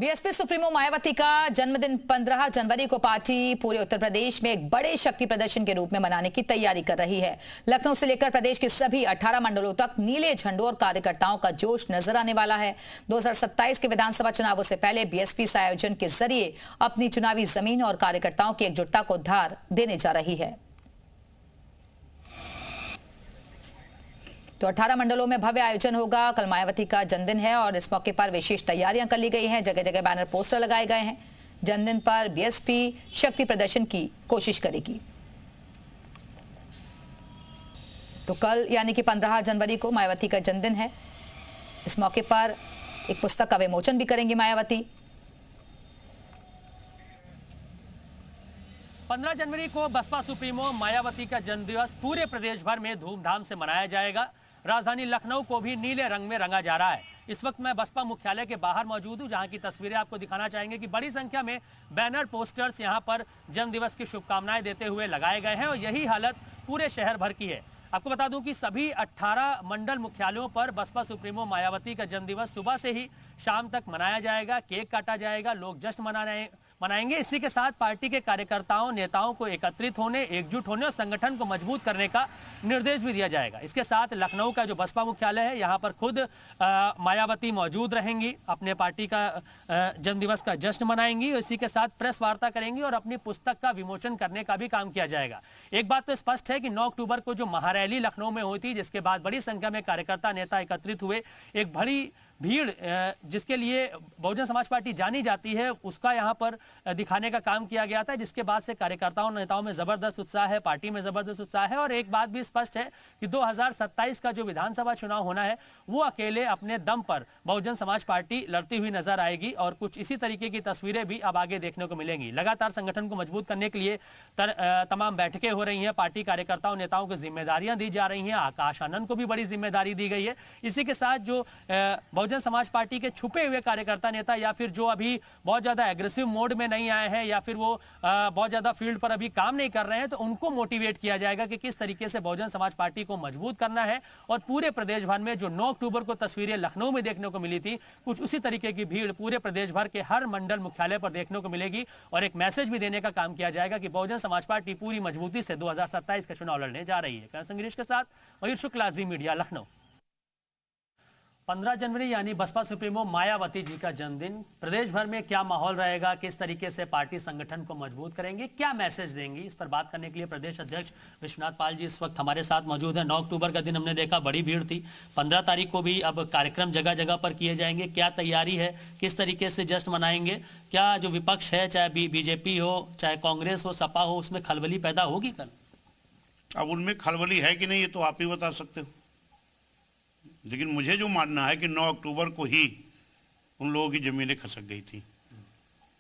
BSP supremo Mayawati का जन्मदिन 15 जनवरी को पार्टी पूरे उत्तर प्रदेश में एक बड़े शक्ति प्रदर्शन के रूप में मनाने की तैयारी कर रही है। लखनऊ से लेकर प्रदेश के सभी 18 मंडलों तक नीले झंडों और कार्यकर्ताओं का जोश नजर आने वाला है। 2027 के विधानसभा चुनावों से पहले बीएसपी इस आयोजन के जरिए अपनी चुनावी जमीन और कार्यकर्ताओं की एकजुटता को धार देने जा रही है। तो 18 मंडलों में भव्य आयोजन होगा। कल मायावती का जन्मदिन है और इस मौके पर विशेष तैयारियां कर ली गई हैं। जगह जगह बैनर पोस्टर लगाए गए हैं। जन्मदिन पर बीएसपी शक्ति प्रदर्शन की कोशिश करेगी। तो कल यानी कि 15 जनवरी को मायावती का जन्मदिन है। इस मौके पर एक पुस्तक का विमोचन भी करेंगी मायावती। 15 जनवरी को बसपा सुप्रीमो मायावती का जन्मदिवस पूरे प्रदेश भर में धूमधाम से मनाया जाएगा। राजधानी लखनऊ को भी नीले रंग में रंगा जा रहा है। इस वक्त मैं बसपा मुख्यालय के बाहर मौजूद हूं, जहां की तस्वीरें आपको दिखाना चाहेंगे कि बड़ी संख्या में बैनर पोस्टर्स यहां पर जन्मदिवस की शुभकामनाएं देते हुए लगाए गए हैं और यही हालत पूरे शहर भर की है। आपको बता दूं कि सभी 18 मंडल मुख्यालयों पर बसपा सुप्रीमो मायावती का जन्मदिवस सुबह से ही शाम तक मनाया जाएगा। केक काटा जाएगा, लोग जश्न मनाएंगे। इसी के साथ पार्टी के कार्यकर्ताओं नेताओं को एकत्रित होने, एकजुट होने और संगठन को मजबूत करने का निर्देश भी दिया जाएगा। इसके साथ लखनऊ का जो बसपा मुख्यालय है, यहाँ पर खुद मायावती मौजूद रहेंगी, अपने पार्टी का जन्मदिवस का जश्न मनाएंगी। इसी के साथ प्रेस वार्ता करेंगी और अपनी पुस्तक का विमोचन करने का भी काम किया जाएगा। एक बात तो स्पष्ट है कि 9 अक्टूबर को जो महारैली लखनऊ में हुई थी, जिसके बाद बड़ी संख्या में कार्यकर्ता नेता एकत्रित हुए, एक बड़ी भीड़ जिसके लिए बहुजन समाज पार्टी जानी जाती है, उसका यहां पर दिखाने का काम किया गया था, जिसके बाद से कार्यकर्ताओं नेताओं में जबरदस्त उत्साह है, पार्टी में जबरदस्त उत्साह है। और एक बात भी स्पष्ट है कि 2027 का जो विधानसभा चुनाव होना है, वो अकेले अपने दम पर बहुजन समाज पार्टी लड़ती हुई नजर आएगी और कुछ इसी तरीके की तस्वीरें भी अब आगे देखने को मिलेंगी। लगातार संगठन को मजबूत करने के लिए तमाम बैठकें हो रही हैं, पार्टी कार्यकर्ताओं नेताओं को जिम्मेदारियां दी जा रही हैं। आकाश आनंद को भी बड़ी जिम्मेदारी दी गई है। इसी के साथ जो बहुजन समाज पार्टी के छुपे हुए कार्यकर्ता नेता या फिर जो अभी बहुत ज्यादा एग्रेसिव मोड में नहीं आए हैं या फिर वो बहुत ज्यादा फील्ड पर अभी काम नहीं कर रहे हैं, तो उनको मोटिवेट किया जाएगा कि किस तरीके से बहुजन समाज पार्टी को मजबूत करना है। और पूरे प्रदेश भर में जो 9 अक्टूबर को तस्वीरें लखनऊ में देखने को मिली थी, कुछ उसी तरीके की भीड़ पूरे प्रदेश भर के हर मंडल मुख्यालय पर देखने को मिलेगी और एक मैसेज भी देने का काम किया जाएगा कि बहुजन समाज पार्टी पूरी मजबूती से 2027 का चुनाव लड़ने जा रही है। कैमरा गिरीश के साथ मयूर शुक्ला, जी मीडिया, लखनऊ। 15 जनवरी यानी बसपा सुप्रीमो मायावती जी का जन्मदिन, प्रदेश भर में क्या माहौल रहेगा, किस तरीके से पार्टी संगठन को मजबूत करेंगे, क्या मैसेज देंगी, इस पर बात करने के लिए प्रदेश अध्यक्ष विश्वनाथ पाल जी इस वक्त हमारे साथ मौजूद हैं। 9 अक्टूबर का दिन हमने देखा बड़ी भीड़ थी, 15 तारीख को भी अब कार्यक्रम जगह जगह पर किए जाएंगे। क्या तैयारी है, किस तरीके से जश्न मनाएंगे? क्या जो विपक्ष है, चाहे बीजेपी हो, चाहे कांग्रेस हो, सपा हो, उसमें खलबली पैदा होगी कल? अब उनमें खलबली है कि नहीं, ये तो आप ही बता सकते हो। लेकिन मुझे जो मानना है कि 9 अक्टूबर को ही उन लोगों की जमीनें खसक गई थी,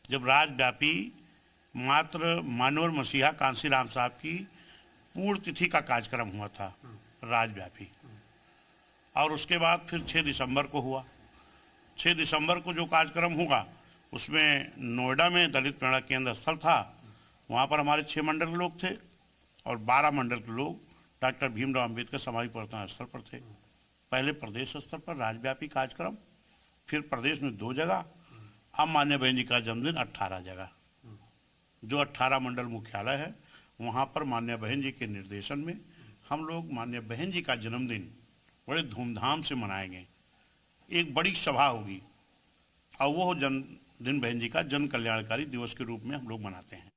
जब राजव्यापी मात्र मानवर मसीहा कांसीराम साहब की पूर्ण तिथि का कार्यक्रम हुआ था राजव्यापी, और उसके बाद फिर 6 दिसंबर को हुआ। 6 दिसंबर को जो कार्यक्रम हुआ उसमें नोएडा में दलित प्रेरणा केंद्र स्थल था, वहाँ पर हमारे 6 मंडल के लोग थे और 12 मंडल के लोग डॉक्टर भीमराव अम्बेडकर समाधि परिवर्तन स्थल पर थे। पहले प्रदेश स्तर पर राज्यव्यापी कार्यक्रम, फिर प्रदेश में 2 जगह, अब मान्य बहन जी का जन्मदिन 18 जगह। जो 18 मंडल मुख्यालय है, वहाँ पर मान्य बहन जी के निर्देशन में हम लोग मान्य बहन जी का जन्मदिन बड़े धूमधाम से मनाएंगे। एक बड़ी सभा होगी और वो जन्मदिन बहन जी का जन कल्याणकारी दिवस के रूप में हम लोग मनाते हैं।